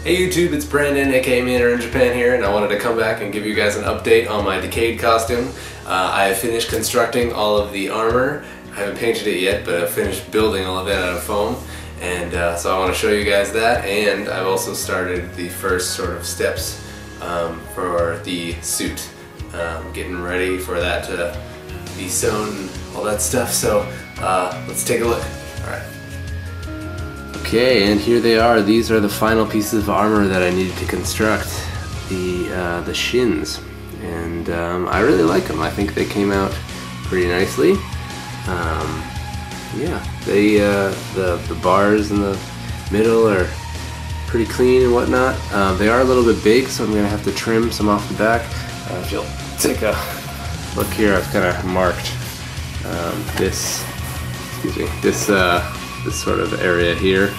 Hey YouTube, it's Brandon, aka Kamen in Japan here, and I wanted to come back and give you guys an update on my Decayed costume. I have finished constructing all of the armor. I haven't painted it yet, but I've finished building all of that out of foam. And so I want to show you guys that, and I've also started the first sort of steps for the suit. Getting ready for that to be sewn and all that stuff, so let's take a look. Alright. Okay, and here they are. These are the final pieces of armor that I needed to construct. The shins. And I really like them. I think they came out pretty nicely. Yeah, the bars in the middle are pretty clean and whatnot. They are a little bit big, so I'm going to have to trim some off the back. If you'll take a look here, I've kind of marked this sort of area here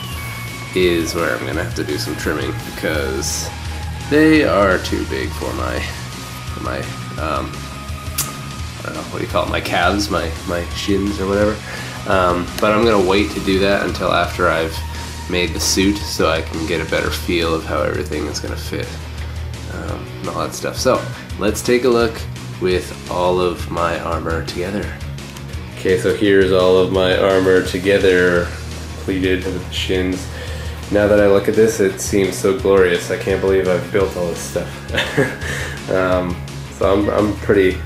is where I'm gonna have to do some trimming because they are too big for my I don't know, what do you call it, my calves, my shins or whatever. But I'm gonna wait to do that until after I've made the suit so I can get a better feel of how everything is gonna fit and all that stuff. So let's take a look with all of my armor together. Okay, so here's all of my armor together, completed with the shins. Now that I look at this, it seems so glorious. I can't believe I've built all this stuff. So I'm pretty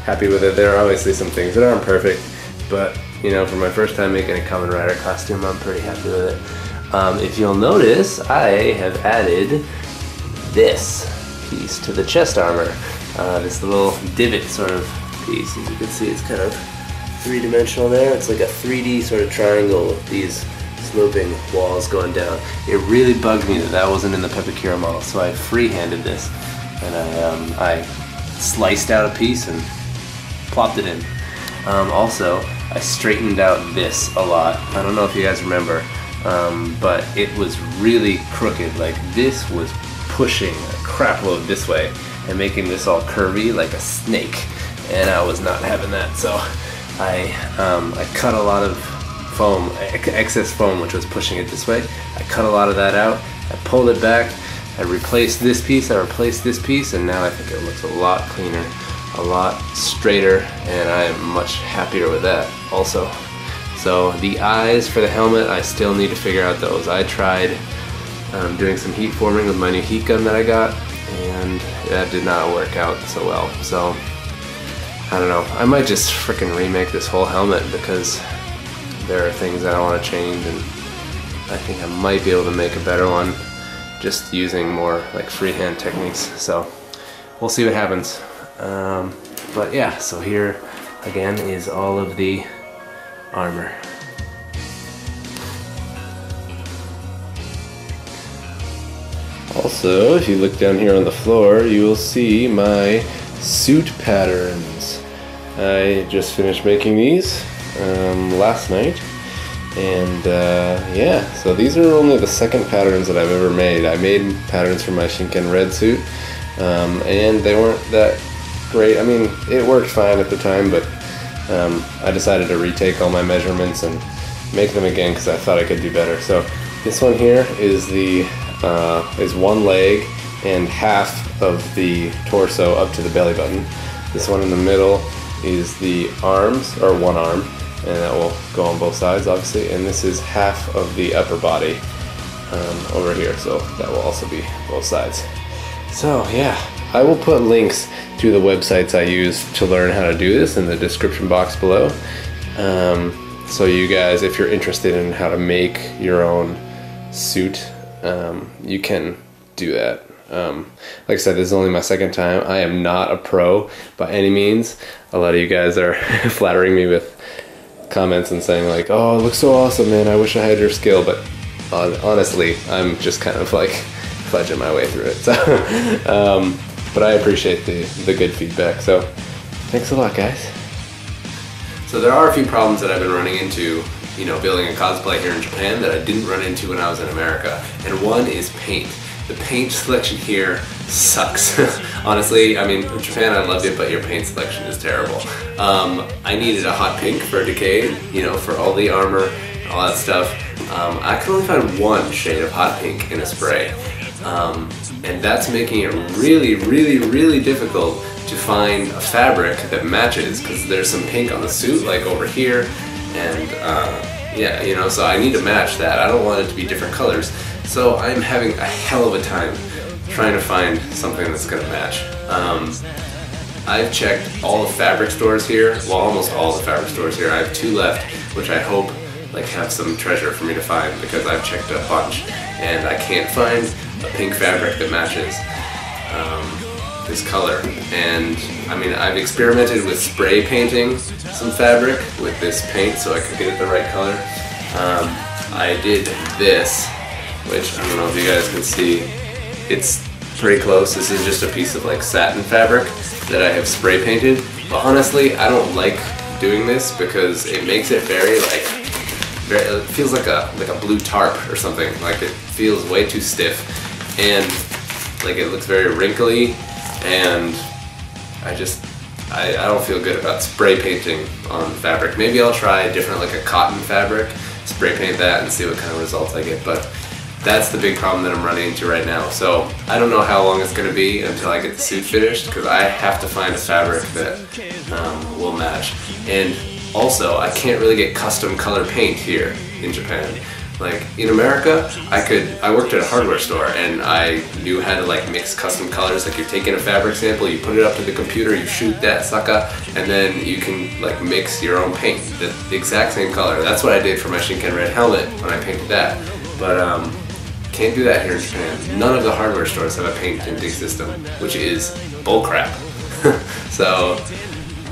happy with it. There are obviously some things that aren't perfect, but you know, for my first time making a Kamen Rider costume, I'm pretty happy with it. If you'll notice, I have added this piece to the chest armor. This little divot sort of piece. As you can see, it's kind of three-dimensional there. It's like a 3D sort of triangle with these sloping walls going down. It really bugged me that wasn't in the Pepakira model, so I free-handed this, and I sliced out a piece and plopped it in. Also, I straightened out this a lot. I don't know if you guys remember, but it was really crooked. Like, this was pushing a crap load this way and making this all curvy like a snake, and I was not having that. So I cut a lot of foam, excess foam, which was pushing it this way. I cut a lot of that out. I pulled it back. I replaced this piece. I replaced this piece, and now I think it looks a lot cleaner, a lot straighter, and I am much happier with that also. So the eyes for the helmet, I still need to figure out those. I tried doing some heat forming with my new heat gun that I got, and that did not work out so well. So I don't know. I might just frickin' remake this whole helmet because there are things that I want to change, and I think I might be able to make a better one just using more like freehand techniques. So we'll see what happens. But yeah, so here again is all of the armor. Also, if you look down here on the floor, you will see my suit patterns. I just finished making these last night, and yeah, so these are only the second patterns that I've ever made. I made patterns for my Shinken red suit, and they weren't that great. I mean, it worked fine at the time, but I decided to retake all my measurements and make them again because I thought I could do better. So this one here is is one leg and half of the torso up to the belly button. This one in the middle is the arms, or one arm, and that will go on both sides obviously, and this is half of the upper body over here, so that will also be both sides. So yeah, I will put links to the websites I use to learn how to do this in the description box below, so you guys, if you're interested in how to make your own suit, you can do that. Like I said, this is only my second time. I am not a pro by any means. A lot of you guys are flattering me with comments and saying like, oh, it looks so awesome, man, I wish I had your skill, but honestly, I'm just kind of like fudging my way through it. So, but I appreciate the good feedback, so thanks a lot, guys. So there are a few problems that I've been running into, you know, building a cosplay here in Japan that I didn't run into when I was in America, and one is paint. The paint selection here sucks. Honestly, I mean, in Japan I loved it, but your paint selection is terrible. I needed a hot pink for Decayed, you know, for all the armor and all that stuff. I could only find one shade of hot pink in a spray. And that's making it really, really, really difficult to find a fabric that matches, because there's some pink on the suit, like over here, and yeah, you know, so I need to match that. I don't want it to be different colors, so I'm having a hell of a time trying to find something that's gonna match. I've checked all the fabric stores here, well, almost all the fabric stores here. I have 2 left, which I hope like have some treasure for me to find, because I've checked a bunch and I can't find a pink fabric that matches this color. And I mean, I've experimented with spray painting some fabric with this paint so I could get it the right color. I did this, which I don't know if you guys can see. It's pretty close. This is just a piece of like satin fabric that I have spray painted. But honestly, I don't like doing this because it makes it very like, it feels like a blue tarp or something. Like it feels way too stiff, and like it looks very wrinkly, and I don't feel good about spray painting on fabric. Maybe I'll try a different, like a cotton fabric, spray paint that and see what kind of results I get. But that's the big problem that I'm running into right now. So I don't know how long it's going to be until I get the suit finished, because I have to find a fabric that will match. And also, I can't really get custom color paint here in Japan. Like in America, I worked at a hardware store and I knew how to like mix custom colors. Like you're taking a fabric sample, you put it up to the computer, you shoot that sucker, and then you can like mix your own paint, the exact same color. That's what I did for my Shinken Red helmet when I painted that. But can't do that here in Japan. None of the hardware stores have a paint tinting system, which is bullcrap. So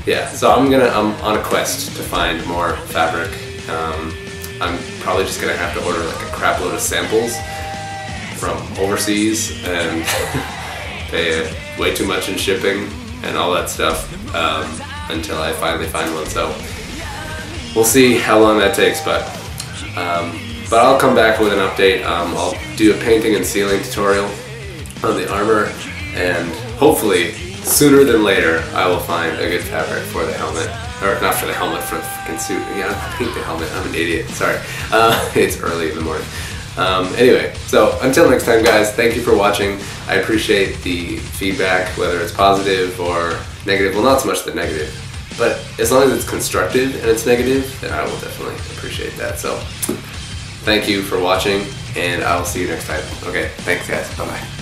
yeah, so I'm on a quest to find more fabric. I'm probably just gonna have to order like a crap load of samples from overseas and pay way too much in shipping and all that stuff until I finally find one. So we'll see how long that takes, but I'll come back with an update. I'll do a painting and sealing tutorial on the armor, and hopefully sooner than later I will find a good fabric for the helmet. Or not for the helmet, for the freaking suit. Yeah, I paint the helmet. I'm an idiot. Sorry. It's early in the morning. Anyway, so until next time, guys, thank you for watching. I appreciate the feedback, whether it's positive or negative. Well, not so much the negative, but as long as it's constructive and it's negative, then I will definitely appreciate that. So thank you for watching, and I will see you next time. Okay, thanks, guys. Bye-bye.